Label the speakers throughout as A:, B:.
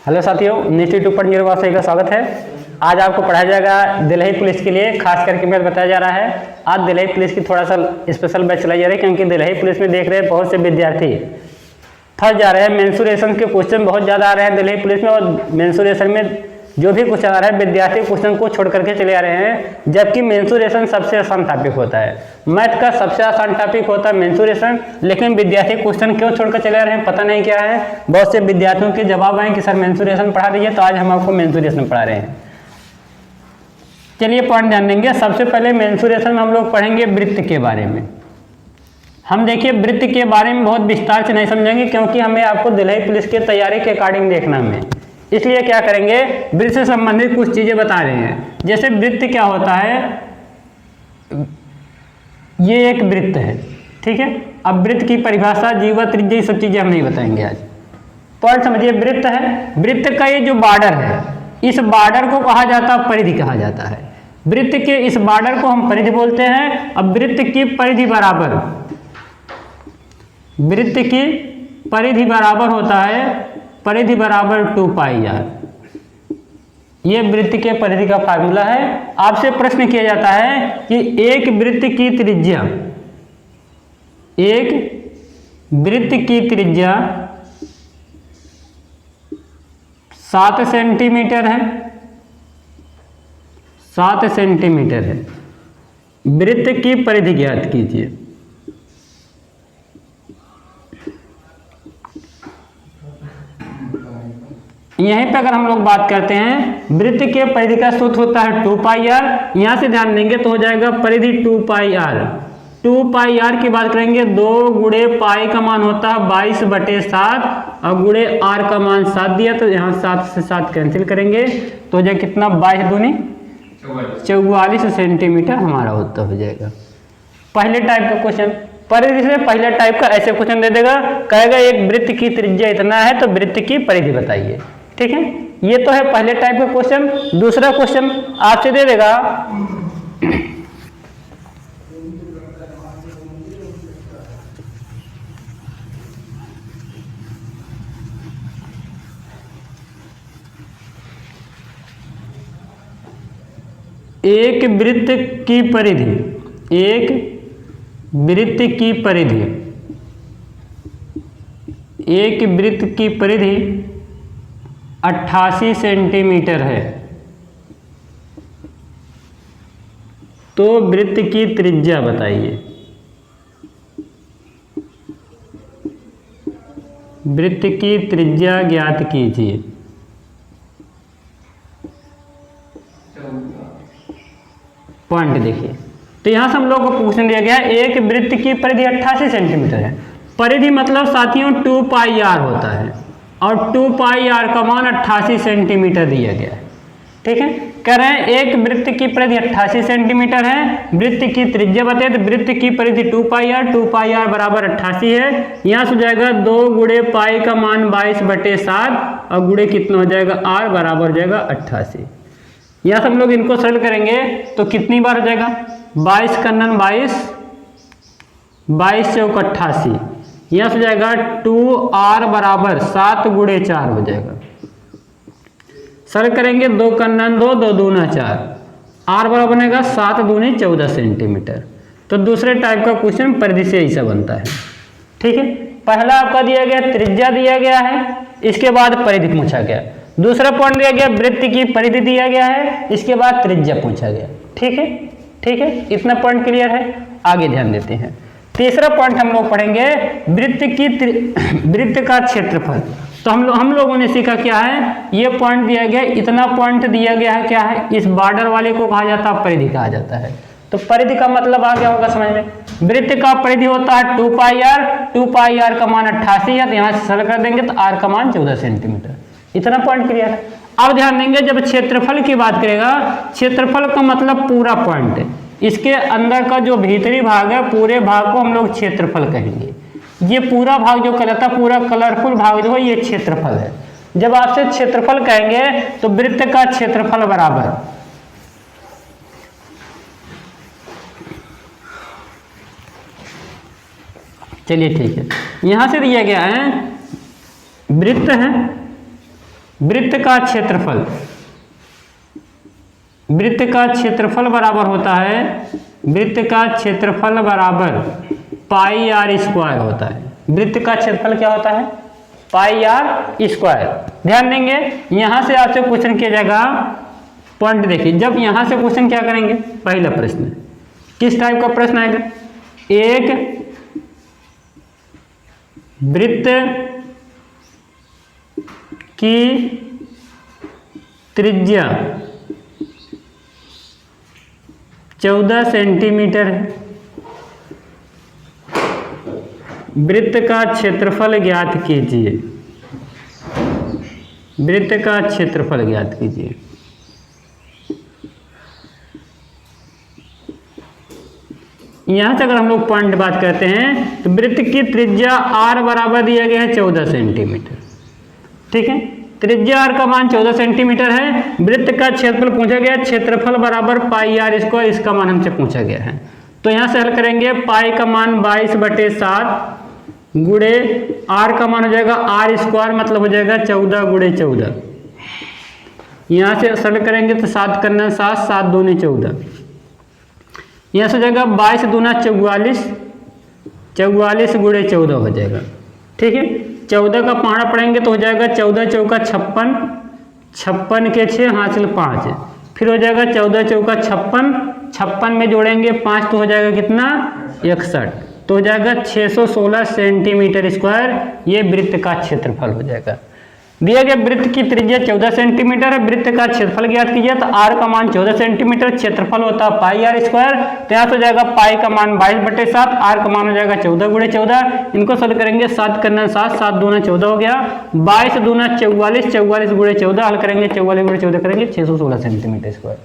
A: Hello साथियों, Nifty 2.0 का सही का स्वागत है। आज आपको पढ़ाया जाएगा दिल्ली पुलिस के लिए, खास करके मैथ बताया जा रहा है। आज दिल्ली पुलिस की थोड़ा सा स्पेशल बैच चलाई जा रही है, क्योंकि दिल्ली पुलिस में देख रहे हैं बहुत से विद्यार्थी फंस जा रहे हैं। मेंसुरेशन के क्वेश्चन बहुत ज़्यादा आ रहे हैं दिल्ली पुलिस में, और मेंसुरेशन में जो भी क्वेश्चन आ रहा है विद्यार्थी क्वेश्चन को छोड़ करके चले आ रहे हैं, जबकि मेंसुरेशन सबसे आसान टॉपिक होता है। मैथ का सबसे आसान टॉपिक होता है मेंसुरेशन, लेकिन विद्यार्थी क्वेश्चन क्यों छोड़कर चले आ रहे हैं पता नहीं क्या है। बहुत से विद्यार्थियों के जवाब आए कि सर मेंसुरेशन पढ़ा दीजिए, तो आज हम आपको मेंसुरेशन पढ़ा रहे हैं। चलिए पॉइंट ध्यान देंगे। सबसे पहले मेंसुरेशन में हम लोग पढ़ेंगे वृत्त के बारे में। हम देखिए वृत्त के बारे में बहुत विस्तार से नहीं समझेंगे, क्योंकि हमें आपको दिल्ली पुलिस की तैयारी के अकॉर्डिंग देखना है। इसलिए क्या करेंगे, वृत्त से संबंधित कुछ चीजें बता रहे हैं। जैसे वृत्त क्या होता है, ये एक वृत्त है, ठीक है। अब वृत्त की परिभाषा, जीवा, त्रिज्या, ये सब चीजें हम नहीं बताएंगे आज। पॉइंट समझिए, वृत्त है, वृत्त का ये जो बॉर्डर है, इस बॉर्डर को कहा जाता है परिधि कहा जाता है। वृत्त के इस बॉर्डर को हम परिधि बोलते हैं। अब वृत्त की परिधि बराबर, वृत्त की परिधि बराबर होता है, परिधि बराबर 2πr। ये वृत्त के परिधि का फार्मूला है। आपसे प्रश्न किया जाता है कि एक वृत्त की त्रिज्या, एक वृत्त की त्रिज्या 7 सेंटीमीटर है, 7 सेंटीमीटर है। वृत्त की परिधि ज्ञात कीजिए। यहीं पे अगर हम लोग बात करते हैं, वृत्त के परिधि का सूत्र होता है 2πr। यहां से ध्यान देंगे तो हो जाएगा परिधि 2πr। 2πr की बात करेंगे, 2 गुणे पाई का मान होता है 22/7 और गुणे r का मान 7 दिया, तो यहाँ 7 से 7 कैंसिल करेंगे तो हो जाए कितना, 22 दूनी 44 सेंटीमीटर हमारा उत्तर हो जाएगा। पहले टाइप का क्वेश्चन, परिधि से पहले टाइप का ऐसे क्वेश्चन दे देगा, कहेगा एक वृत्त की त्रिज्या इतना है तो वृत्त की परिधि बताइए, ठीक है। ये तो है पहले टाइप का क्वेश्चन। दूसरा क्वेश्चन आपसे दे देगा, एक वृत्त की परिधि, एक वृत्त की परिधि, एक वृत्त की परिधि 88 सेंटीमीटर है, तो वृत्त की त्रिज्या बताइए। वृत्त की त्रिज्या ज्ञात कीजिए। पॉइंट देखिए, तो यहां से हम लोग को क्वेश्चन दिया गया है, एक वृत्त की परिधि 88 सेंटीमीटर है। परिधि मतलब साथियों 2πr होता है, और 2πr का मान 88 सेंटीमीटर दिया गया है, ठीक है। कह रहे हैं एक वृत्त की परिधि 88 सेंटीमीटर है, वृत्त की त्रिज्या बताइए, तो वृत्त की परिधि 2πr, 2πr बराबर 88 है। यहाँ से हो जाएगा 2 गुणे पाई का मान 22/7 और गुणे कितना हो जाएगा, r बराबर हो जाएगा 88। यहाँ से हम लोग इनको सरल करेंगे तो कितनी बार हो जाएगा, 22 कन्नन 22, 22 चौक 88। यहाँ से जाएगा 2r बराबर 7 गुणे 4 हो जाएगा। सरल करेंगे 2 कन्नन 2, 2 दूना 4, r बराबर बनेगा 7 दूनी 14 सेंटीमीटर। तो दूसरे टाइप का क्वेश्चन परिधि से ऐसा बनता है, ठीक है। पहला आपका दिया गया त्रिज्या दिया गया है, इसके बाद परिधि पूछा गया। दूसरा पॉइंट दिया गया वृत्त की परिधि दिया गया है, इसके बाद त्रिज्या पूछा गया, ठीक है, ठीक है। इतना पॉइंट क्लियर है, आगे ध्यान देते हैं। तीसरा पॉइंट हम लोग पढ़ेंगे वृत्त का क्षेत्रफल। तो हम लोगों ने सीखा क्या है, ये पॉइंट दिया गया, इतना पॉइंट दिया गया है, क्या है, इस बॉर्डर वाले को कहा जाता है परिधि कहा जाता है। तो परिधि का मतलब आ गया होगा समझ में। वृत्त का परिधि होता है 2πr, 2πr का मान 88 है, तो यहाँ से सरल कर देंगे तो r का मान 14 सेंटीमीटर। इतना पॉइंट क्लियर है। अब ध्यान देंगे, जब क्षेत्रफल की बात करेगा, क्षेत्रफल का मतलब पूरा पॉइंट, इसके अंदर का जो भीतरी भाग है, पूरे भाग को हम लोग क्षेत्रफल कहेंगे। ये पूरा भाग जो कहलाता है, पूरा कलरफुल भाग जो है, ये क्षेत्रफल है। जब आपसे क्षेत्रफल कहेंगे तो वृत्त का क्षेत्रफल बराबर, चलिए ठीक है, यहां से दिया गया है वृत्त है, वृत्त का क्षेत्रफल, वृत्त का क्षेत्रफल बराबर होता है, वृत्त का क्षेत्रफल बराबर पाई आर स्क्वायर होता है। वृत्त का क्षेत्रफल क्या होता है? Pi are square. ध्यान देंगे, यहां से आपसे क्वेश्चन किया जाएगा, पॉइंट देखिए, जब यहां से क्वेश्चन क्या करेंगे, पहला प्रश्न किस टाइप का प्रश्न आएगा? एक वृत्त की त्रिज्या 14 सेंटीमीटर है, वृत्त का क्षेत्रफल ज्ञात कीजिए, वृत्त का क्षेत्रफल ज्ञात कीजिए। यहां से अगर हम लोग पॉइंट बात करते हैं तो वृत्त की त्रिज्या r बराबर दिया गया है 14 सेंटीमीटर, ठीक है। त्रिज्या r का मान 14 सेंटीमीटर है, वृत्त का क्षेत्रफल पूछा गया, क्षेत्रफल बराबर पाई आर स्क्वायर, इसका मान हमसे पूछा गया है। तो यहां से हल करेंगे, पाई का मान 22/7 गुणे r का मान हो जाएगा r स्क्वायर, मतलब हो जाएगा 14 गुणे 14। यहां से सरल करेंगे तो 7 करना 7, 7 दूनी 14, यहाँ से हो जाएगा 22 दूना 44, 44 गुणे 14 हो जाएगा, ठीक है। 14 का पहाड़ा पढ़ेंगे तो हो जाएगा 14 चौका 56, 56 के 6 हासिल 5, फिर हो जाएगा 14 चौका 56, 56 में जोड़ेंगे 5 तो हो जाएगा कितना 61, तो हो जाएगा 616 सेंटीमीटर स्क्वायर, ये वृत्त का क्षेत्रफल हो जाएगा। दिया गया वृत्त की त्रिज्या 14 सेंटीमीटर है, वृत्त का क्षेत्रफल ज्ञात कीजिए, तो r का मान 14 सेंटीमीटर, क्षेत्रफल होता है पाई आर स्क्वायर, तो यहाँ से हो जाएगा पाई का मान 22/7, r का मान हो जाएगा 14 गुणे 14, इनको सरल करेंगे 7 करना 7, 7 दूना 14 हो गया, 22 दूना 44, 44 गुणे 14 हल करेंगे, 44 गुणे 14 करेंगे 616 सेंटीमीटर स्क्वायर।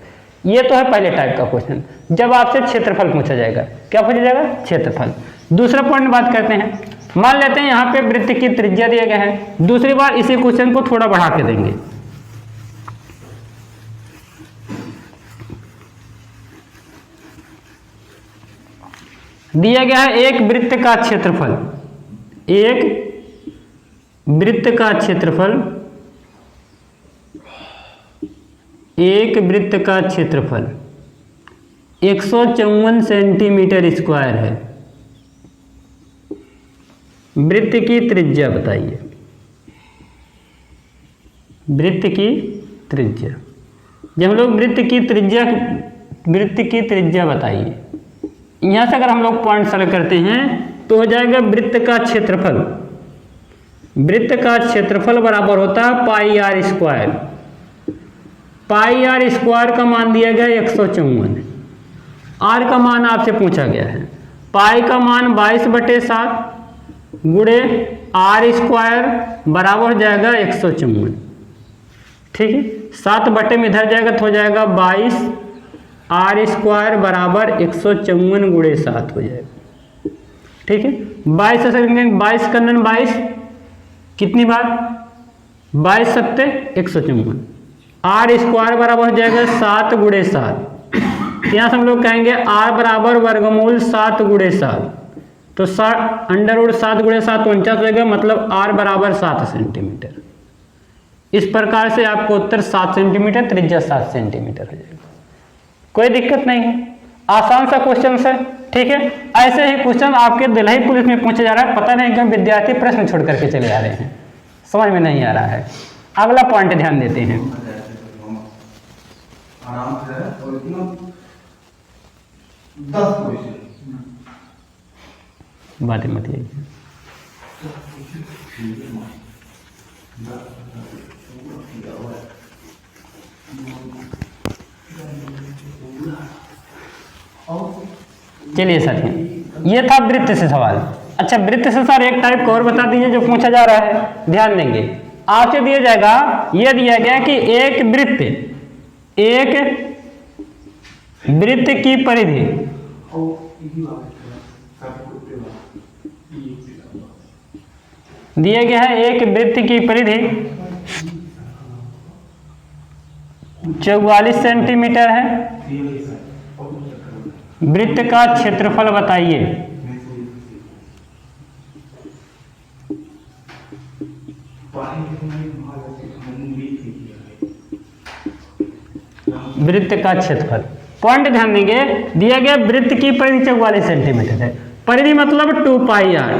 A: ये तो है पहले टाइप का क्वेश्चन। जब आपसे क्षेत्रफल पूछा जाएगा, क्या पूछा जाएगा? क्षेत्रफल। दूसरा पॉइंट बात करते हैं, मान लेते हैं यहाँ पे वृत्त की त्रिज्या दिया गया है, दूसरी बार इसी क्वेश्चन को थोड़ा बढ़ा के देंगे। दिया गया है एक वृत्त का क्षेत्रफल, एक वृत्त का क्षेत्रफल, एक वृत्त का क्षेत्रफल 154 सेंटीमीटर स्क्वायर है। वृत्त की त्रिज्या बताइए, वृत्त की त्रिज्या। जब हम लोग वृत्त की त्रिज्या बताइए, यहां से अगर हम लोग पॉइंट सेलेक्ट करते हैं तो हो जाएगा वृत्त का क्षेत्रफल, वृत्त का क्षेत्रफल बराबर होता है pi are square, pi are square का मान दिया गया 154, आर का मान आपसे पूछा गया है, पाई का मान 22/7 गुणे आर स्क्वायर बराबर हो जाएगा 154, ठीक है। 7 बटे में इधर जाएगा तो हो जाएगा 22, आर स्क्वायर बराबर 154 गुणे 7 हो जाएगा, ठीक है। 22 से 22 करना 22 कितनी बार 22 सत्ते 154, आर स्क्वायर बराबर हो जाएगा 7 गुणे 7, यहाँ से हम लोग कहेंगे आर बराबर वर्गमूल 7 गुणे 7, तो अंडर 7 गुणे 7 49 हो जाएगा, मतलब आर बराबर 7 सेंटीमीटर। इस प्रकार से आपको उत्तर 7 सेंटीमीटर, त्रिज्या 7 सेंटीमीटर हो जाएगा। कोई दिक्कत नहीं है, आसान सा क्वेश्चन है, ठीक है। ऐसे ही क्वेश्चन आपके दिल्ली पुलिस में पूछा जा रहा है, पता नहीं क्यों विद्यार्थी प्रश्न छोड़ करके चले आ रहे हैं, समझ में नहीं आ रहा है। अगला पॉइंट ध्यान देते हैं, बातें मत यही। चलिए साथियों, ये था वृत्त से सवाल। अच्छा, वृत्त से सर एक टाइप को और बता दीजिए जो पूछा जा रहा है, ध्यान देंगे। आपसे दिया जाएगा, यह दिया गया कि एक वृत्त की परिधि दिया गया है, एक वृत्त की परिधि 44 सेंटीमीटर है, वृत्त का क्षेत्रफल बताइए। वृत्त का क्षेत्रफल। पॉइंट ध्यान देंगे, दिया गया वृत्त की परिधि 44 सेंटीमीटर है। परिधि मतलब 2 पाई आर,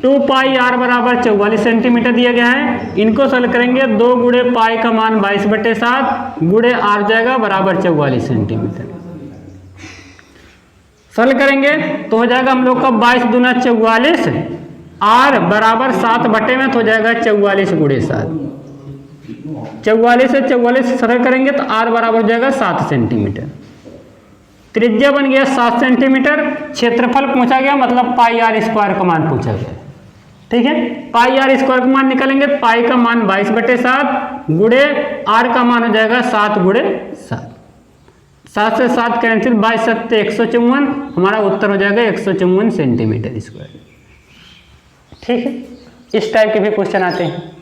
A: 2 पाई आर बराबर 44 सेंटीमीटर दिया गया है। इनको सॉल्व करेंगे, 2 गुणे पाई का मान 22/7 गुणे आर जाएगा बराबर 44 सेंटीमीटर। सॉल्व करेंगे तो हो जाएगा हम लोग का 22 दूना 44, आर बराबर 7 बटे में तो हो जाएगा 44 गुणे 7। 44 से 44 सरल करेंगे तो आर बराबर हो जाएगा 7 सेंटीमीटर। त्रिज्या बन गया 7 सेंटीमीटर। क्षेत्रफल पूछा गया मतलब पाई आर स्क्वायर का मान पूछा गया। ठीक है, पाई आर स्क्वायर का मान निकालेंगे तो पाई का मान 22/7 गुणे आर का मान हो जाएगा 7 गुणे 7। 7 से 7 कैंसिल, 22 7 154, हमारा उत्तर हो जाएगा 154 सेंटीमीटर स्क्वायर। ठीक है, इस टाइप के भी क्वेश्चन आते हैं।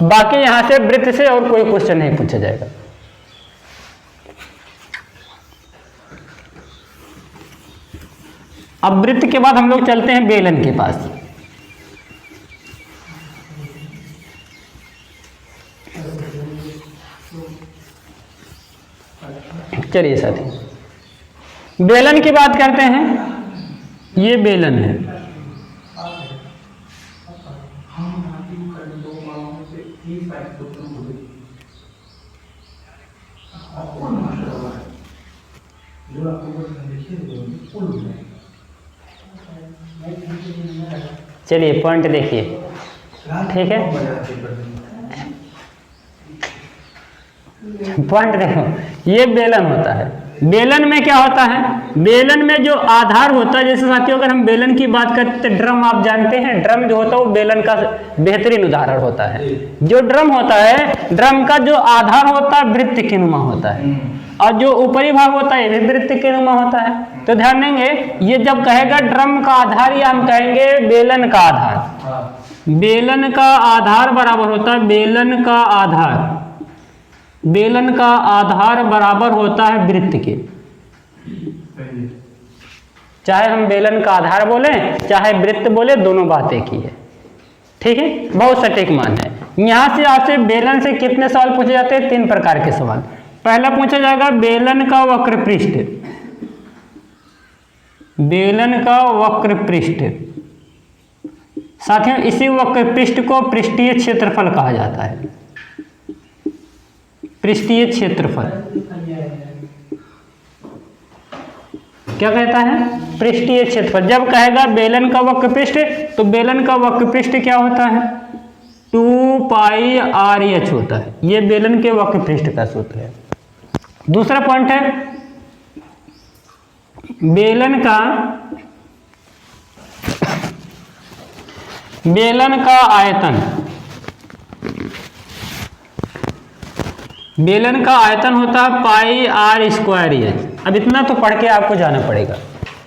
A: बाकी यहां से वृत्त से और कोई क्वेश्चन नहीं पूछा जाएगा। अब वृत्त के बाद हम लोग चलते हैं बेलन के पास। चलिए साथी, बेलन की बात करते हैं। ये बेलन है, चलिए पॉइंट देखिए। ठीक है, पॉइंट देखो, ये बेलन होता है। बेलन में क्या होता है, बेलन में जो आधार होता है, जैसे साथियों अगर हम बेलन की बात करते हैं, ड्रम आप जानते हैं, ड्रम जो होता है वो बेलन का बेहतरीन उदाहरण होता है। जो ड्रम होता है, ड्रम का जो आधार होता है वृत्त के नुमा होता है, और जो ऊपरी भाग होता है ये भी वृत्त के नुमा होता है। तो ध्यान देंगे, ये जब कहेगा ड्रम का आधार, या हम कहेंगे बेलन का आधार। बेलन का आधार बराबर होता है, बेलन का आधार, बेलन का आधार बराबर होता है वृत्त के। चाहे हम बेलन का आधार बोले चाहे वृत्त बोले, दोनों बात एक ही है। ठीक है, बहुत सटीक मान है। यहां से आपसे बेलन से कितने सवाल पूछे जाते हैं, 3 प्रकार के सवाल। पहला पूछा जाएगा बेलन का वक्र पृष्ठ, बेलन का वक्र पृष्ठ। साथियों इसी वक्र पृष्ठ को पृष्ठीय क्षेत्रफल कहा जाता है, पृष्ठीय क्षेत्रफल। क्या कहता है, पृष्ठीय क्षेत्रफल। जब कहेगा बेलन का वक्र पृष्ठ, तो बेलन का वक्र पृष्ठ क्या होता है, 2 पाई आर एच होता है। यह बेलन के वक्र पृष्ठ का सूत्र है। दूसरा पॉइंट है, बेलन का आयतन, बेलन का आयतन होता है पाई आर स्क्वायर एच। अब इतना तो पढ़ के आपको जाना पड़ेगा।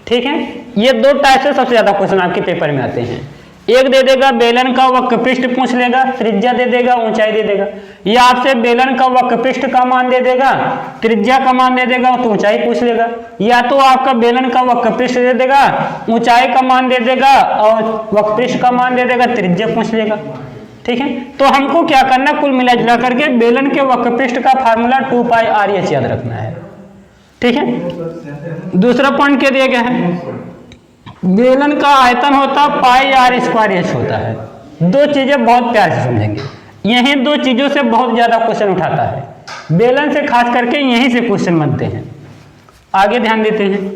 A: ठीक है, ये 2 टाइप से सबसे ज्यादा क्वेश्चन आपके पेपर में आते हैं। एक दे देगा बेलन का वक्र पृष्ठ पूछ लेगा, त्रिज्या दे देगा, ऊंचाई दे देगा, या आपसे बेलन का वक्र पृष्ठ का मान दे देगा, त्रिज्या का मान दे देगा तो ऊंचाई पूछ लेगा, या तो आपका बेलन का वक्र पृष्ठ दे देगा, ऊंचाई का मान दे देगा और वक्र पृष्ठ का मान दे देगा, त्रिज्या पूछ लेगा। ठीक है, तो हमको क्या करना, कुल मिला जुला करके बेलन के वक्र पृष्ठ का फार्मूला 2 पाई आर एच याद रखना है। ठीक है, दूसरा पॉइंट क्या दिया गया है, बेलन का आयतन होता पाई आर स्क्वायर एच होता है। 2 चीजें बहुत प्यार से समझेंगे, यही 2 चीजों से बहुत ज्यादा क्वेश्चन उठाता है। बेलन से खास करके यहीं से क्वेश्चन बनते हैं। आगे ध्यान देते हैं,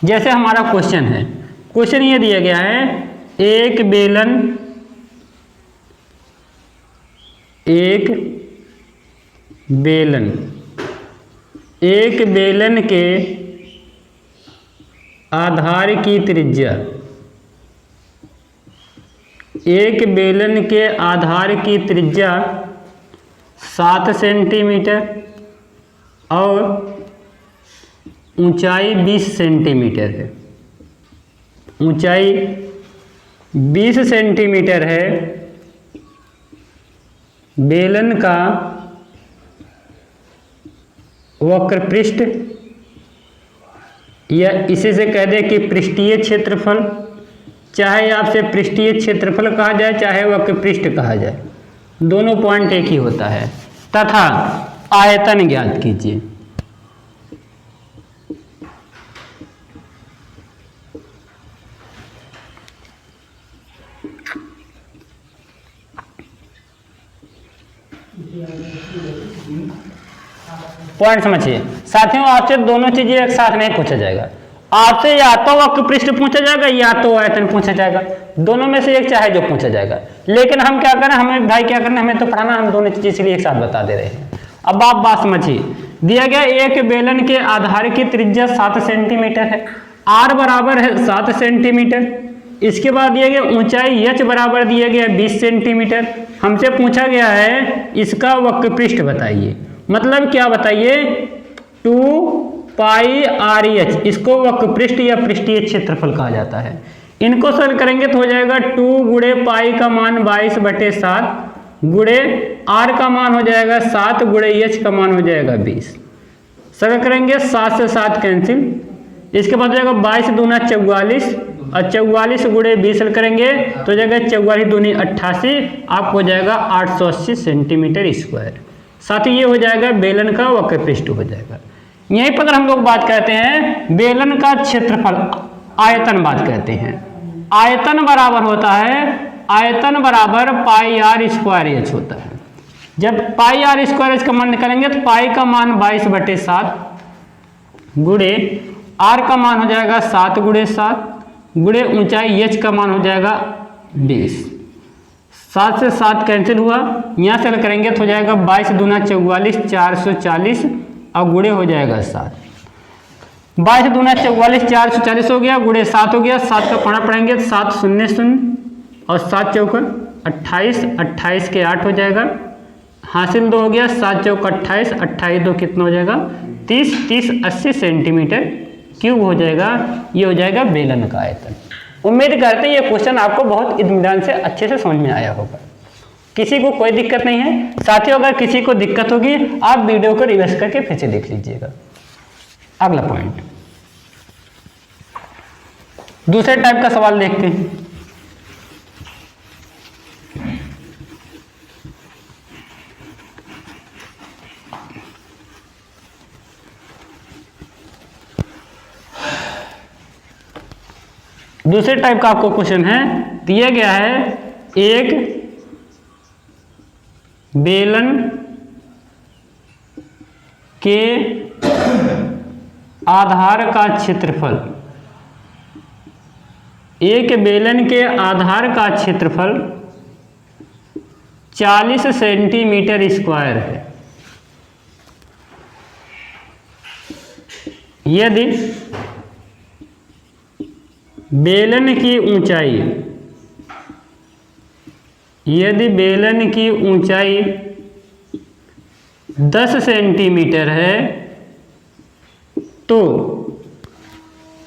A: जैसे हमारा क्वेश्चन है, क्वेश्चन ये दिया गया है, एक बेलन के आधार की त्रिज्या, एक बेलन के आधार की त्रिज्या 7 सेंटीमीटर और ऊंचाई 20 सेंटीमीटर है। ऊंचाई 20 सेंटीमीटर है। बेलन का वक्र पृष्ठ, या इसी से कह दे कि पृष्ठीय क्षेत्रफल चाहे आपसे पृष्ठीय क्षेत्रफल कहा जाए चाहे वक्र पृष्ठ कहा जाए, दोनों पॉइंट एक ही होता है। तथा आयतन ज्ञात कीजिए। पॉइंट समझिए साथियों, आपसे दोनों चीजें एक साथ नहीं पूछा जाएगा। आपसे या तो वक्र पृष्ठ पूछा जाएगा या तो आयतन पूछा जाएगा, दोनों में से एक चाहे जो पूछा जाएगा। लेकिन हम क्या करें, हमें भाई क्या करना, हमें तो पढ़ाना, हम दोनों चीजें इसलिए एक साथ बता दे रहे हैं। अब आप बात समझिए, दिया गया एक बेलन के आधार की त्रिज्या 7 सेंटीमीटर है, आर बराबर है 7 सेंटीमीटर। इसके बाद दिया गया ऊंचाई एच बराबर दिया गया 20 सेंटीमीटर। हमसे पूछा गया है इसका वक्र पृष्ठ बताइए, मतलब क्या बताइए, 2πr/h, इसको वक्र पृष्ठ या पृष्ठीय क्षेत्रफल कहा जाता है। इनको सरल करेंगे तो हो जाएगा 2 गुणे पाई का मान 22/7 गुणे r का मान हो जाएगा 7 गुणे h का मान हो जाएगा 20। सरल करेंगे 7 से 7 कैंसिल, इसके बाद हो जाएगा 22 दूना 44 और 44 गुणे 20 सरल करेंगे तो हो जाएगा 44 दूनी 88, आपको हो जाएगा 880 सेंटीमीटर स्क्वायर। साथ ही ये हो जाएगा बेलन का वक्र पृष्ठ हो जाएगा। यहीं पर अगर हम लोग बात करते हैं बेलन का क्षेत्रफल, आयतन बात करते हैं, आयतन बराबर होता है, आयतन बराबर πr² होता है। जब πr² का मान निकालेंगे तो पाई का मान 22/7 गुणे r का मान हो जाएगा 7 गुणे 7 गुणे ऊंचाई h का मान हो जाएगा 20। 7 से 7 कैंसिल हुआ, यहाँ से करेंगे तो हो जाएगा 22 दूना 44 440 और गुणे हो जाएगा 7। 22 दूना 44 440 हो गया, गुणे 7 हो गया, 7 का पढ़ा पढ़ेंगे 7 0 0 और 7 चौका 28, 28 के 8 हो जाएगा, हासिल 2 हो गया, 7 चौका 28, 28 2 कितना हो जाएगा 30, 30 80 सेंटीमीटर क्यूब हो जाएगा। ये हो जाएगा बेलन का आयतन। उम्मीद करते हैं ये क्वेश्चन आपको बहुत इत्मीनान से अच्छे से समझ में आया होगा, किसी को कोई दिक्कत नहीं है। साथियों अगर किसी को दिक्कत होगी आप वीडियो को रिवर्स करके फिर से देख लीजिएगा। अगला पॉइंट, दूसरे टाइप का सवाल देखते हैं। दूसरे टाइप का आपको क्वेश्चन है, दिया गया है एक बेलन के आधार का क्षेत्रफल, एक बेलन के आधार का क्षेत्रफल 40 सेंटीमीटर स्क्वायर है। यदि बेलन की ऊंचाई, यदि बेलन की ऊंचाई 10 सेंटीमीटर है तो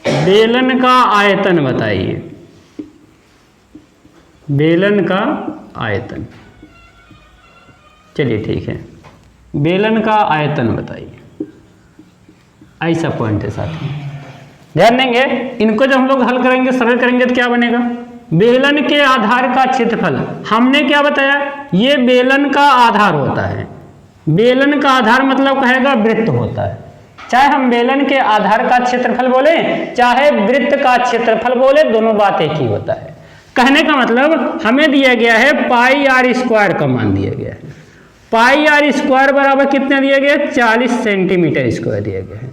A: बेलन का आयतन बताइए, बेलन का आयतन। चलिए ठीक है, बेलन का आयतन बताइए, ऐसा पॉइंट है साथी। ध्यान देंगे, इनको जब हम लोग हल करेंगे, सरल करेंगे तो क्या बनेगा, बेलन के आधार का क्षेत्रफल। हमने क्या बताया, ये बेलन का आधार होता है। बेलन का आधार मतलब कहेगा वृत्त होता है, चाहे हम बेलन के आधार का क्षेत्रफल बोले चाहे वृत्त का क्षेत्रफल बोले, दोनों बात एक ही होता है। कहने का मतलब हमें दिया गया है πr² का मान दिया गया है। πr² बराबर कितना दिया गया है, 40 सेंटीमीटर स्क्वायर दिया गया है।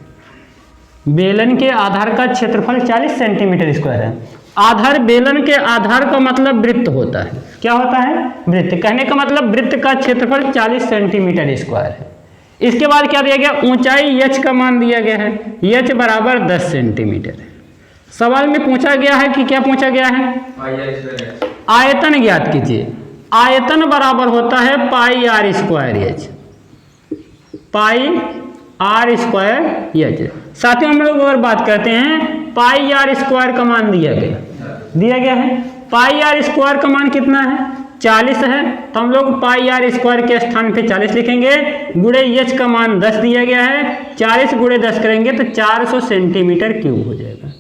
A: बेलन के आधार का क्षेत्रफल 40 सेंटीमीटर स्क्वायर है। आधार, बेलन के आधार का मतलब वृत्त होता है। क्या होता है, वृत्त। कहने का मतलब वृत्त का क्षेत्रफल 40 सेंटीमीटर स्क्वायर है। इसके बाद क्या दिया गया, ऊंचाई h का मान दिया गया है, h बराबर 10 सेंटीमीटर है। सवाल में पूछा गया है कि क्या पूछा गया है, आयतन ज्ञात कीजिए। आयतन बराबर होता है πr²h, πr²h। साथियों हम लोग अगर बात करते हैं πr² का मान दिया गया है। πr² का मान कितना है, 40 है, तो हम लोग πr² के स्थान पे 40 लिखेंगे, गुणे h का मान 10 दिया गया है, 40 गुणे 10 करेंगे तो 400 सेंटीमीटर क्यूब हो जाएगा।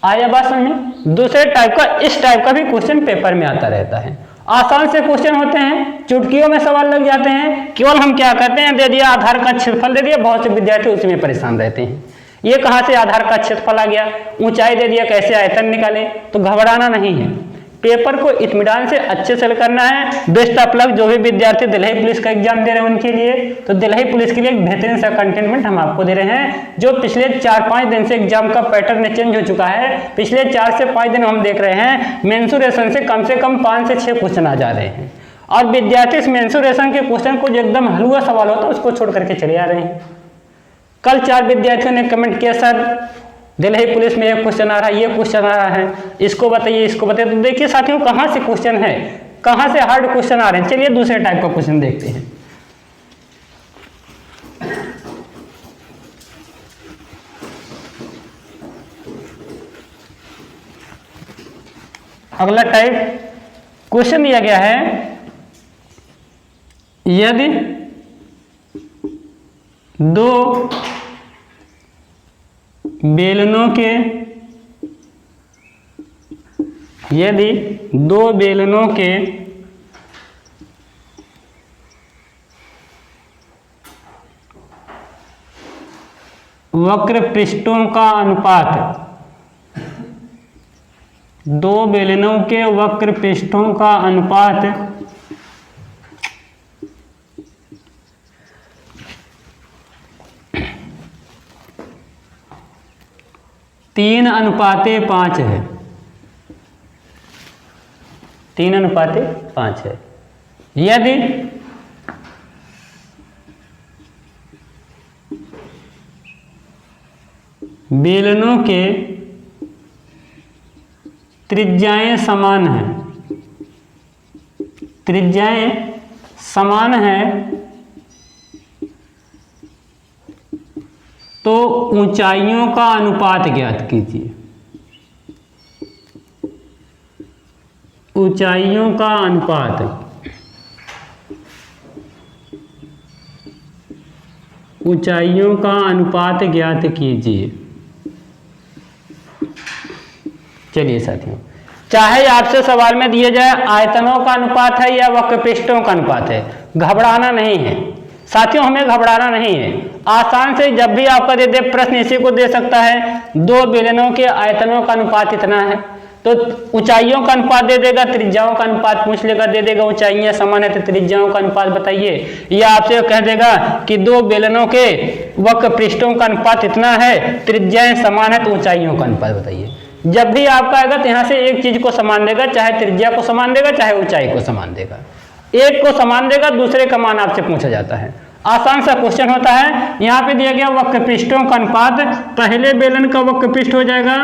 A: आया बात समझ में। दूसरे टाइप का, इस टाइप का भी क्वेश्चन पेपर में आता रहता है। आसान से क्वेश्चन होते हैं, चुटकियों में सवाल लग जाते हैं। केवल हम क्या करते हैं, दे दिया आधार का क्षेत्रफल दे दिया, बहुत से विद्यार्थी उसी में परेशान रहते हैं। ये कहाँ से आधार का क्षेत्रफल आ गया, ऊंचाई दे दिया, कैसे आयतन निकालें। तो घबराना नहीं है, पेपर को इत्मीनान से अच्छे से करना है। बेस्ट ऑफ लक जो भी विद्यार्थी दिल्ली पुलिस का एग्जाम दे रहे हैं उनके लिए। तो दिल्ली पुलिस के लिए एक बेहतरीन सा कंटेनमेंट हम आपको दे रहे हैं, जो पिछले 4-5 दिन से एग्जाम का पैटर्न चेंज हो चुका है। पिछले 4 से 5 दिन हम देख रहे हैं मेंसुरेशन से कम 5 से 6 क्वेश्चन आ जा रहे हैं, और विद्यार्थी इस मेंसुरेशन के क्वेश्चन को जो एकदम हलवा सवाल होता है उसको छोड़ करके चले आ रहे हैं। कल 4 विद्यार्थियों ने कमेंट किया, सर दिल्ली पुलिस में एक क्वेश्चन आ रहा है, ये क्वेश्चन आ रहा है, इसको बताइए, इसको बताइए। तो देखिए साथियों, कहाँ से क्वेश्चन है, कहाँ से हार्ड क्वेश्चन आ रहे हैं। चलिए दूसरे टाइप का क्वेश्चन देखते हैं। अगला टाइप क्वेश्चन दिया गया है, यदि 2 बेलनों के वक्र पृष्ठों का अनुपात, 2 बेलनों के वक्र पृष्ठों का अनुपात 3:5 है, 3:5 है। यदि बेलनों के त्रिज्याएं समान हैं, त्रिज्याएं समान हैं, तो ऊंचाइयों का अनुपात ज्ञात कीजिए। ऊंचाइयों का अनुपात, ऊंचाइयों का अनुपात ज्ञात कीजिए। चलिए साथियों, चाहे आपसे सवाल में दिए जाए आयतनों का अनुपात है या वक्र पृष्ठों का अनुपात है, घबराना नहीं है साथियों, हमें घबराना नहीं है। आसान से जब भी आपका दे दे प्रश्न इसी को दे सकता है, 2 बेलनों के आयतनों का अनुपात इतना है, तो ऊंचाइयों का अनुपात दे देगा, त्रिज्याओं का अनुपात पूछ लेगा, दे देगा ऊंचाइयां समान है तो त्रिज्याओं का अनुपात बताइए। या आपसे कह देगा कि 2 बेलनों के वक्र पृष्ठों का अनुपात इतना है, त्रिज्याएं समान है तो ऊंचाइयों का अनुपात बताइए। जब भी आपका आएगा तो यहाँ से एक चीज को समान देगा, चाहे त्रिज्या को समान देगा चाहे ऊंचाई को समान देगा, एक को समान देगा, दूसरे का मान आपसे पूछा जाता है। आसान सा क्वेश्चन होता है। यहाँ पे दिया गया वक्र पृष्ठों का अनुपात, पहले बेलन का वक्र पृष्ठ हो जाएगा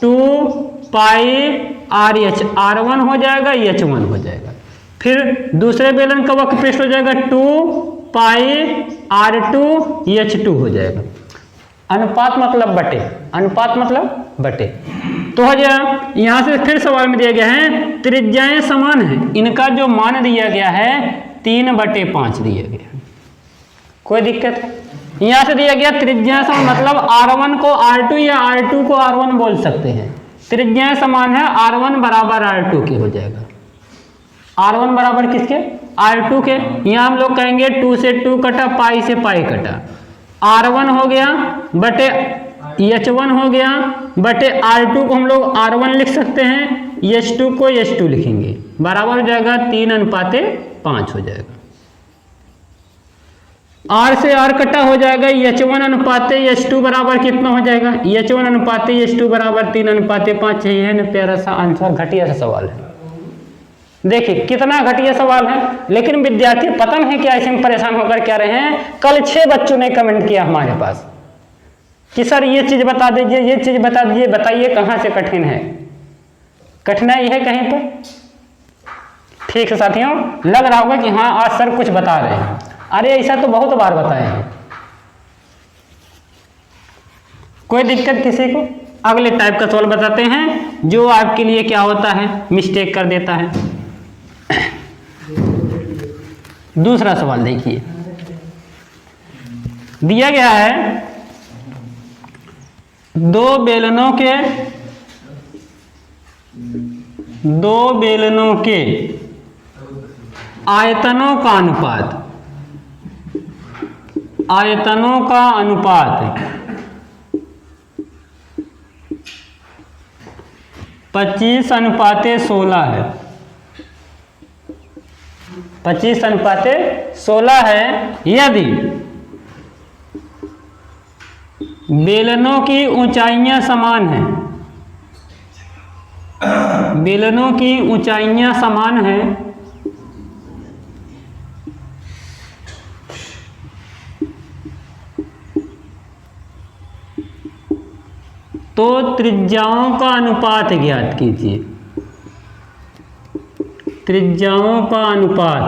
A: 2πr/h, r1 हो जाएगा, h1 हो जाएगा। फिर दूसरे बेलन का वक्र पृष्ठ हो जाएगा 2πr2h2 हो जाएगा। अनुपात मतलब बटे, अनुपात मतलब बटे। तो हो गया। यहाँ से फिर सवाल में दिया गया है त्रिज्याएं समान है, इनका जो मान दिया गया है 3/5 दिया गया, कोई दिक्कत है। यहाँ से दिया गया त्रिज्याएं समान, मतलब r1 को r2 या r2 को r1 बोल सकते हैं। त्रिज्याएं समान है, r1 बराबर r2 के हो जाएगा। r1 बराबर किसके, r2 के। यहाँ हम लोग कहेंगे 2 से 2 कटा, पाई से पाई कटा, r1 हो गया बटे h1 हो गया बटे r2 को हम लोग r1 लिख सकते हैं, h2 को h2 लिखेंगे, बराबर हो जाएगा 3:5 हो जाएगा। r से r कटा हो जाएगा, h1 अनुपात h2 बराबर कितना हो जाएगा, h1 अनुपात h2 बराबर 3:5 है ना। प्यारा सा आंसर, घटिया सा सवाल है। देखिए कितना घटिया सवाल है, लेकिन विद्यार्थी पता नहीं क्या ऐसे में परेशान होकर क्या रहे हैं। कल 6 बच्चों ने कमेंट किया हमारे पास कि सर ये चीज बता दीजिए, ये चीज बता दीजिए, बताइए कहाँ से कठिन है, कठिनाई है कहीं पर। ठीक है साथियों, लग रहा होगा कि हाँ आज सर कुछ बता रहे हैं। अरे ऐसा तो बहुत बार बताए हैं, कोई दिक्कत किसी को। अगले टाइप का सवाल बताते हैं जो आपके लिए क्या होता है, मिस्टेक कर देता है। दूसरा सवाल देखिए, दिया गया है 2 बेलनों के दो बेलनों के आयतनों का अनुपात, आयतनों का अनुपात 25:16 है। 25:16 है यदि बेलनों की ऊंचाइयां समान हैं, बेलनों की ऊंचाइयां समान हैं तो त्रिज्याओं का अनुपात ज्ञात कीजिए। त्रिज्याओं का अनुपात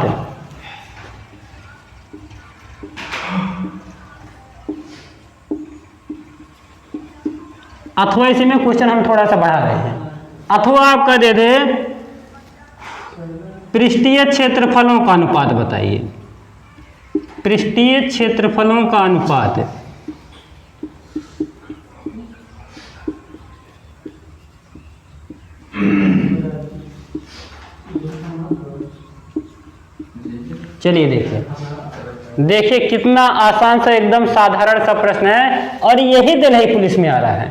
A: अथवा इसी में क्वेश्चन हम थोड़ा सा बढ़ा रहे हैं, अथवा आपका दे दे पृष्ठीय क्षेत्रफलों का अनुपात बताइए। पृष्ठीय क्षेत्रफलों का अनुपात चलिए देखिए कितना आसान सा एकदम साधारण सा प्रश्न है और यही दिल्ली पुलिस में आ रहा है।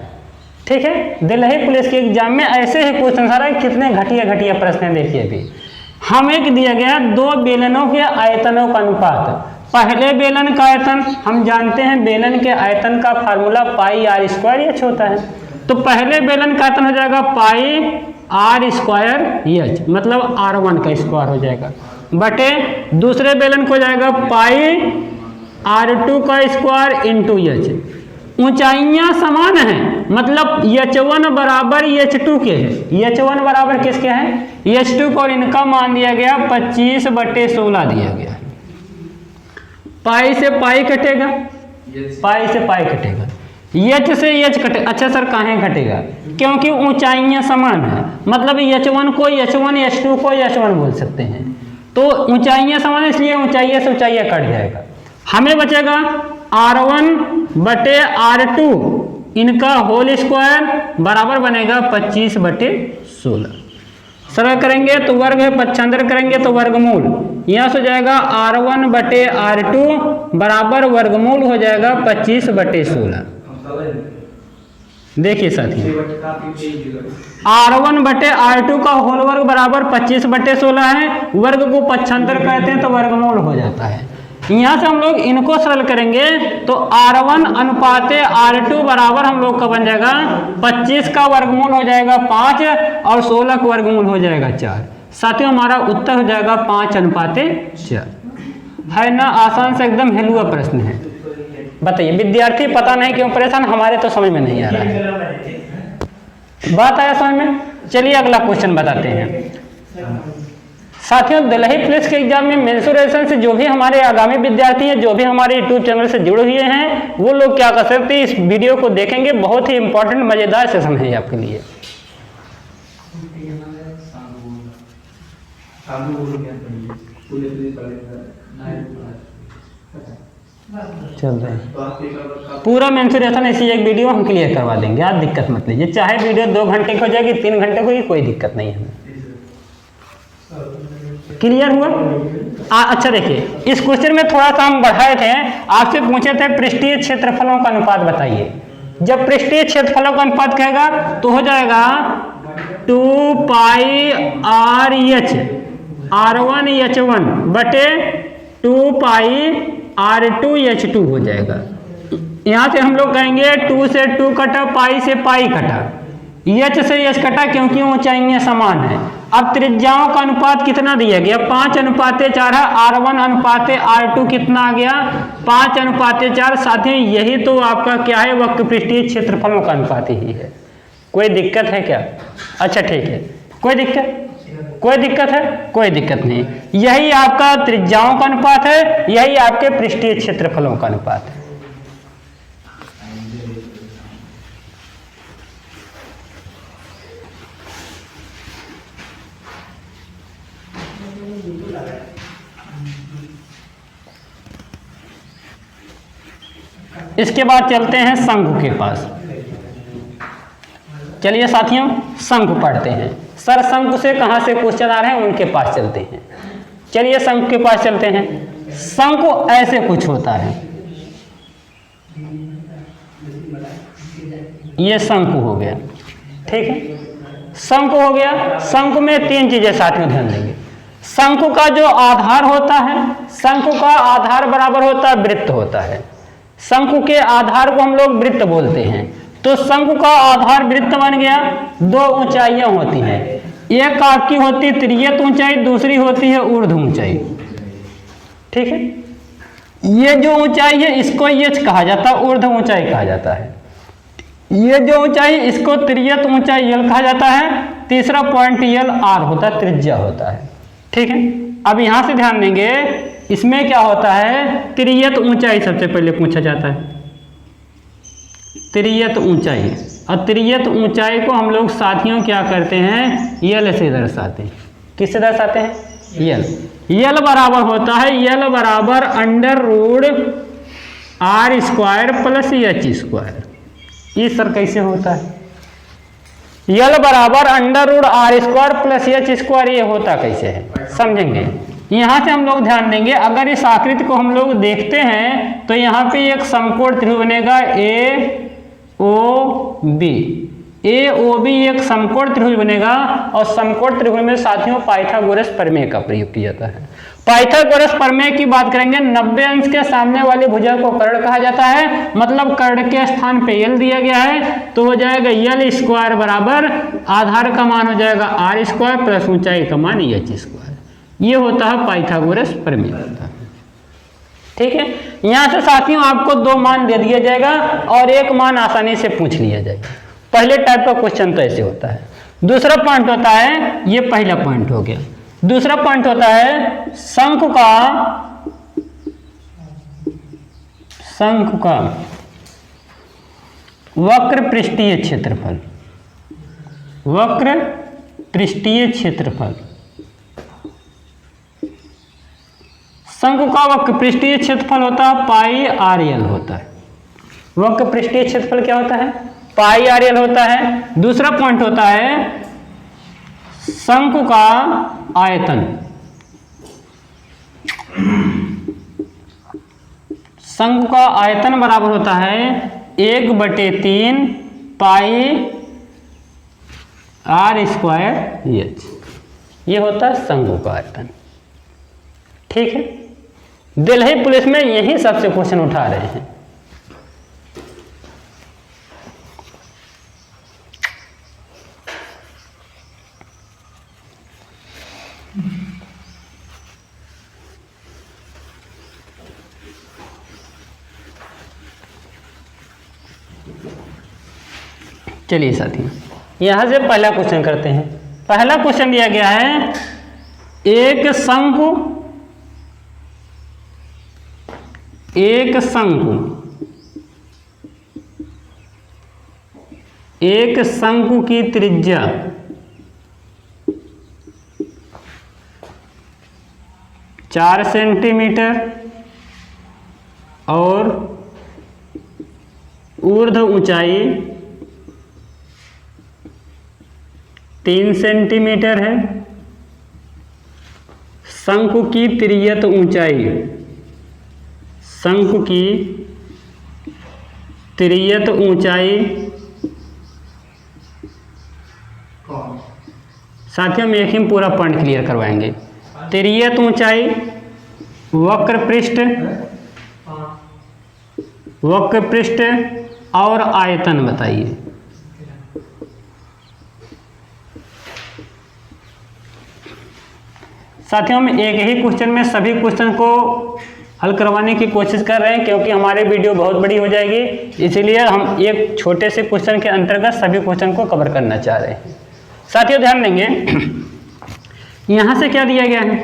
A: ठीक है, दिल्ली पुलिस के एग्जाम में ऐसे ही क्वेश्चन आ रहा है। कितने घटिया घटिया प्रश्न हैं देखिए। अभी हमें दिया गया दो बेलनों के आयतनों का अनुपात। पहले बेलन का आयतन हम जानते हैं, बेलन के आयतन का formula pi are square h होता है। तो पहले बेलन का आयतन हो जाएगा पाई आर स्क्वायर एच, मतलब R1 का स्क्वायर हो जाएगा, बटे दूसरे बेलन को जाएगा पाई R2 का स्क्वायर इंटू एच। ऊंचाइयां समान हैं, मतलब H1 बराबर H2 के है। H1 बराबर किसके हैं? H2 को, और इनका मान दिया गया 25/16 दिया गया। पाई से पाई कटेगा, पाई से पाई कटेगा, एच से एच कटे। अच्छा सर काहे घटेगा? क्योंकि ऊंचाइयां समान है, मतलब H1 को H1, H2 को H1 बोल सकते हैं। तो ऊंचाइयां समान है, इसलिए ऊंचाइयां से ऊंचाइयां कट जाएगा। हमें बचेगा R1 बटे R2 इनका होल स्क्वायर बराबर बनेगा 25/16। सरल करेंगे तो वर्ग है, पक्षांतर करेंगे तो वर्गमूल। यहाँ से हो जाएगा R1 बटे R2 बराबर वर्गमूल हो जाएगा 25/16। देखिए साथियों, R1 बटे R2 का होल वर्ग बराबर 25/16 है। वर्ग को पक्षांतर कहते हैं तो वर्गमूल हो जाता है। यहाँ से हम लोग इनको सरल करेंगे तो R1 अनुपाते R2 बराबर हम लोग का बन जाएगा 25 का वर्गमूल हो जाएगा 5 और 16 का वर्गमूल हो जाएगा 4। साथियों हमारा उत्तर हो जाएगा 5:4। है ना, आसान से एकदम हिलुआ प्रश्न है। बताइए विद्यार्थी पता नहीं क्यों परेशान, हमारे तो समझ में नहीं आ रहा है। बात आया समझ में? चलिए अगला क्वेश्चन बताते हैं। साथियों दिल्ली पुलिस के एग्जाम में मेंसुरेशन से जो भी हमारे आगामी विद्यार्थी हैं, जो भी हमारे यूट्यूब चैनल से जुड़े हुए हैं, वो लोग क्या कर सकते हैं, इस वीडियो को देखेंगे। बहुत ही इंपॉर्टेंट मजेदार सेशन है आपके लिए। चल रहे हैं पूरा मेंसुरेशन इसी एक वीडियो हम क्लियर करवा देंगे, आप दिक्कत मत लीजिए। चाहे वीडियो 2 घंटे की हो जाएगी, 3 घंटे की, कोई दिक्कत नहीं है। क्लियर हुआ? अच्छा देखिए, इस क्वेश्चन में थोड़ा सा हम बढ़ाए थे, आपसे पूछे थे पृष्ठीय क्षेत्रफलों का अनुपात बताइए। जब पृष्ठीय क्षेत्रफलों का अनुपात कहेगा तो हो जाएगा 2 पाई आर एच R1 H1 बटे 2 पाई R2 H2 हो जाएगा। यहाँ से हम लोग कहेंगे 2 से 2 कटा, पाई से पाई कटा, एच से एच कटा, क्योंकि ऊंचाइयां समान है। अब त्रिज्याओं का अनुपात कितना दिया गया? 5:4 है। R1 अनुपाते R2 कितना आ गया? 5:4। साथियों यही तो आपका क्या है, वक्र पृष्ठीय क्षेत्रफलों का अनुपात ही है। कोई दिक्कत है क्या? अच्छा ठीक है, कोई दिक्कत? कोई दिक्कत है? कोई दिक्कत नहीं। यही आपका त्रिज्याओं का अनुपात है, यही आपके पृष्ठीय क्षेत्रफलों का अनुपात है। इसके बाद चलते हैं शंकु के पास। चलिए साथियों शंकु पढ़ते हैं। सर शंकु से कहाँ से क्वेश्चन आ रहे हैं उनके पास चलते हैं। चलिए शंकु के पास चलते हैं। शंकु ऐसे कुछ होता है, ये शंकु हो गया, ठीक है, शंकु हो गया। शंकु में तीन चीजें साथ में ध्यान देंगे। शंकु का जो आधार होता है, शंकु का आधार बराबर होता है वृत्त होता है। शंकु के आधार को हम लोग वृत्त बोलते हैं। तो शंकु का आधार वृत्त बन गया। दो ऊंचाइयां होती हैं, एक आपकी होती त्रियत ऊंचाई, दूसरी होती है ऊर्ध्व ऊंचाई, ठीक है। ये जो ऊंचाई है इसको एच कहा जाता है, ऊर्ध्व ऊंचाई कहा जाता है। ये जो ऊंचाई इसको त्रियत ऊंचाई यल कहा जाता है। तीसरा पॉइंट यल आर होता है, त्रिज्या होता है, ठीक है। अब यहां से ध्यान देंगे, इसमें क्या होता है, त्रियत ऊंचाई सबसे पहले पूछा जाता है, त्रियत ऊंचाई। और त्रियत ऊंचाई को हम लोग साथियों क्या करते हैं, यल से दर्शाते हैं। किससे दर्शाते हैं, यल। यल बराबर होता है, यल बराबर under root r square plus h square. ये सर कैसे होता है, यल बराबर under root r square plus h square, ये होता कैसे है समझेंगे। यहां से हम लोग ध्यान देंगे, अगर इस आकृति को हम लोग देखते हैं तो यहाँ पे एक समकोण त्रिभुज बनेगा ए ओ बी। ए ओ बी एक समकोण त्रिभुज बनेगा, और समकोण त्रिभुज में साथियों पाइथागोरस प्रमेय का प्रयोग किया जाता है। पाइथागोरस प्रमेय की बात करेंगे, 90 अंश के सामने वाली भुजा को कर्ण कहा जाता है, मतलब कर्ण के स्थान पे यल दिया गया है, तो हो जाएगा यल स्क्वायर बराबर आधार का मान हो जाएगा आर स्क्वायर प्लस ऊंचाई का मान एच स्क्वायर। ये होता है पाइथागोरस प्रमेय होता है, ठीक है। यहां से साथियों आपको दो मान दे दिया जाएगा और एक मान आसानी से पूछ लिया जाएगा। पहले टाइप का क्वेश्चन तो ऐसे होता है। दूसरा पॉइंट होता है, ये पहला पॉइंट हो गया। दूसरा पॉइंट होता है शंकु का वक्र पृष्ठीय क्षेत्रफल। वक्र पृष्ठीय क्षेत्रफल, शंकु का वक्र पृष्ठीय क्षेत्रफल होता है पाई आर एल होता है। वक्र पृष्ठीय क्षेत्रफल क्या होता है, पाई आर एल होता है। दूसरा पॉइंट होता है शंकु का आयतन। शंकु का आयतन बराबर होता है 1/3 पाई आर स्क्वायर एच। ये होता है शंकु का आयतन, ठीक है। दिल्ली पुलिस में यही सबसे क्वेश्चन उठा रहे हैं। चलिए साथियों, यहां से पहला क्वेश्चन करते हैं। पहला क्वेश्चन दिया गया है, एक शंकु की त्रिज्या 4 सेंटीमीटर और ऊर्ध्व ऊंचाई 3 सेंटीमीटर है। शंकु की त्रियत ऊंचाई, शंकु की त्रियत ऊंचाई, साथियों में एक ही पूरा पॉइंट क्लियर करवाएंगे। त्रियत ऊंचाई, वक्र पृष्ठ और आयतन बताइए। साथियों हम एक ही क्वेश्चन में सभी क्वेश्चन को हल करवाने की कोशिश कर रहे हैं, क्योंकि हमारी वीडियो बहुत बड़ी हो जाएगी, इसलिए हम एक छोटे से क्वेश्चन के अंतर्गत सभी क्वेश्चन को कवर करना चाह रहे हैं। साथियों ध्यान देंगे, यहाँ से क्या दिया गया है,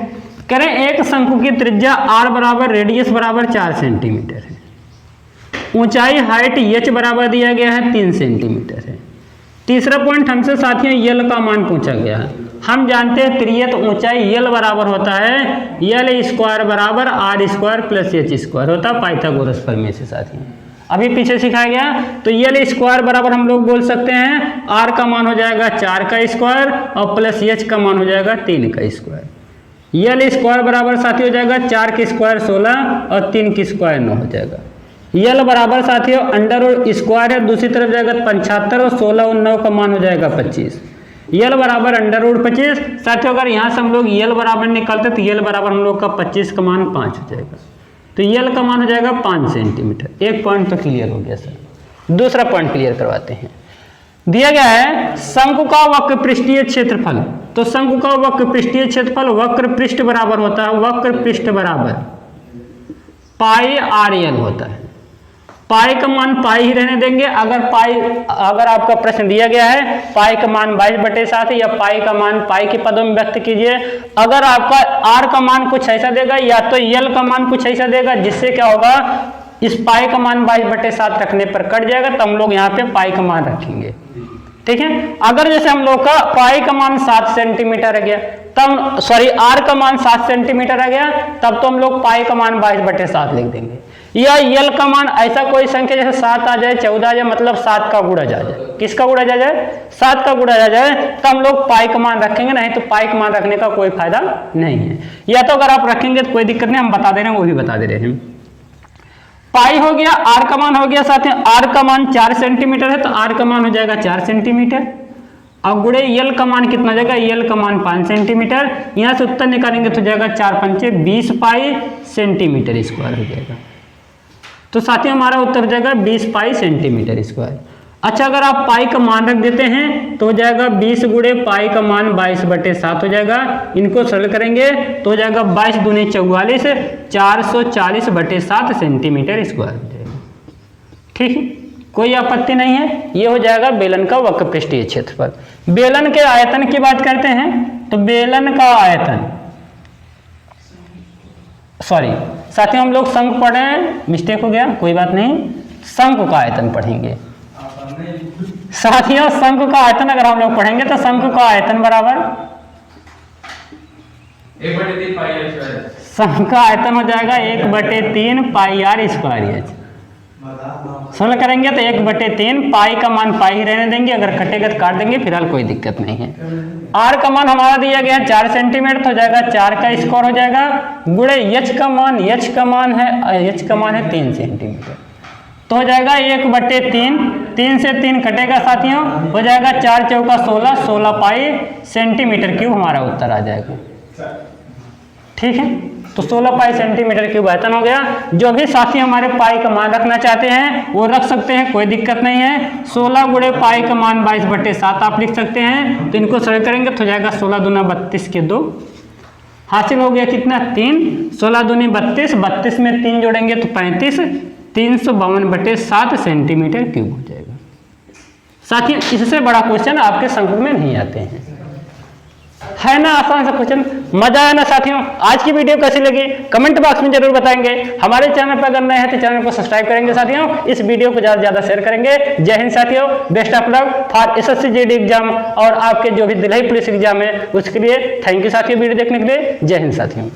A: करें एक शंकु की त्रिज्या r बराबर रेडियस बराबर 4 सेंटीमीटर है, ऊंचाई हाइट h बराबर दिया गया है 3 सेंटीमीटर है। तीसरा पॉइंट हमसे साथियों यल का मान पूछा गया है। हम जानते हैं त्रियत ऊंचाई यल बराबर होता है यल स्क्वायर बराबर r square plus h square होता है पाइथागोरस प्रमेय से साथियों। अभी पीछे सिखाया गया। तो यल स्क्वायर बराबर हम लोग बोल सकते हैं आर का मान हो जाएगा 4 का स्क्वायर और प्लस एच का मान हो जाएगा 3 का स्क्वायर। यल स्क्वायर बराबर साथियों हो जाएगा 4 के स्क्वायर 16 और 3 के स्क्वायर 9 हो जाएगा। यल बराबर साथियों अंडर रूट स्क्वायर है, दूसरी तरफ जाएगा 75 और 16 और 9 का मान हो जाएगा 25। यल बराबर अंडर रूट 25। साथियों अगर यहाँ से हम लोग यल बराबर निकालते तो यल बराबर हम लोग का 25 का मान 5 हो जाएगा। तो यल का मान हो जाएगा 5 सेंटीमीटर। एक पॉइंट तो क्लियर हो गया सर। दूसरा पॉइंट क्लियर करवाते हैं। दिया गया है शंकु का वक्र पृष्ठीय क्षेत्रफल। तो शंकु का वक्र पृष्ठीय क्षेत्रफल वक्र पृष्ठ बराबर होता है, वक्र पृष्ठ बराबर पाई आर यल होता है। पाई का मान पाई ही रहने देंगे। अगर आपका प्रश्न दिया गया है पाई का मान 22/7 या पाई का मान पाई के पदों में व्यक्त कीजिए। अगर आपका आर का मान कुछ ऐसा देगा या तो यल का मान कुछ ऐसा देगा जिससे क्या होगा इस पाई का मान 22/7 रखने पर कट जाएगा, तो हम लोग यहाँ पे पाई का मान रखेंगे। ठीक है। अगर जैसे हम लोग का पाई का मान 7 सेंटीमीटर आ गया तब आर का मान 7 सेंटीमीटर आ गया तब तो हम लोग पाई का मान 22/7 लिख देंगे। या यल का मान ऐसा कोई संख्या जैसे 7 आ जाए 14 आ जाए मतलब 7 का गुणा जा जाए। किसका गुणा जा जाए? 7 का गुणा जा जाए तो हम लोग पाई का मान रखेंगे, नहीं तो पाई का मान रखने का कोई फायदा नहीं है। या तो अगर आप रखेंगे तो कोई दिक्कत नहीं, हम बता दे रहे हैं, वो भी बता दे रहे हैं। पाई हो गया, आर का मान हो गया, साथ में आर का मान 4 सेंटीमीटर है तो आर का मान हो जाएगा 4 सेंटीमीटर। अब गुणे यल का मान कितना हो जाएगा? यल का मान 5 सेंटीमीटर। यहाँ से उत्तर निकालेंगे तो जाएगा 4 पंचे 20 पाई सेंटीमीटर स्क्वायर हो जाएगा। तो साथियों हमारा उत्तर हो जाएगा 20 पाई सेंटीमीटर स्क्वायर। अच्छा अगर आप पाई का मान रख देते हैं तो हो जाएगा 20 गुणे पाई का मान 22/7 हो जाएगा। इनको सरल करेंगे तो हो जाएगा 22 दूनी 44 440/7 सेंटीमीटर स्क्वायर हो जाएगा। ठीक है, कोई आपत्ति नहीं है। ये हो जाएगा बेलन का वक्र पृष्ठीय क्षेत्रफल। बेलन के आयतन की बात करते हैं तो बेलन का आयतन साथियों हम लोग शंकु पढ़े हैं, मिस्टेक हो गया, कोई बात नहीं। शंकु का आयतन पढ़ेंगे साथियों। शंकु का आयतन अगर हम लोग पढ़ेंगे तो शंकु का आयतन बराबर
B: 1/3 पाई आर स्क्वायर।
A: शंकु का आयतन हो जाएगा 1/3 पाई आर स्क्वायर। सरल करेंगे तो 1/3 पाई का मान पाई ही रहने देंगे, अगर कटेगा तो काट देंगे, फिलहाल कोई दिक्कत नहीं है। आर का मान हमारा दिया गया 4 सेंटीमीटर तो हो जाएगा 4 का स्क्वायर हो जाएगा। गुणे एच का मान है 3 सेंटीमीटर तो हो जाएगा 1/3। 3 से 3 कटेगा साथियों, हो जाएगा 4 चौका 16 पाई सेंटीमीटर क्यूब हमारा उत्तर आ जाएगा। ठीक है, तो 16 पाई सेंटीमीटर क्यूब आयतन हो गया। जो भी साथी हमारे पाई का मान रखना चाहते हैं वो रख सकते हैं, कोई दिक्कत नहीं है। 16 गुणे पाई का मान 22/7 आप लिख सकते हैं। तो इनको सरल करेंगे तो हो जाएगा 16 दूना 32 के 2 हासिल हो गया कितना 3। 16 दूनी 32, 32 में 3 जोड़ेंगे तो 35, 352/7 सेंटीमीटर क्यूब हो जाएगा। साथियों इससे बड़ा क्वेश्चन आपके शंकु में नहीं आते हैं, है ना? आसान सा क्वेश्चन, मजा आया ना साथियों? आज की वीडियो कैसी लगी कमेंट बॉक्स में जरूर बताएंगे। हमारे चैनल पर अगर नए हैं तो चैनल को सब्सक्राइब करेंगे साथियों। इस वीडियो को ज़्यादा से ज़्यादा शेयर करेंगे। जय हिंद साथियों, best of luck for SSC GD exam और आपके जो भी दिल्ली पुलिस एग्जाम है उसके लिए थैंक यू साथियों वीडियो देखने के लिए। जय हिंद साथियों।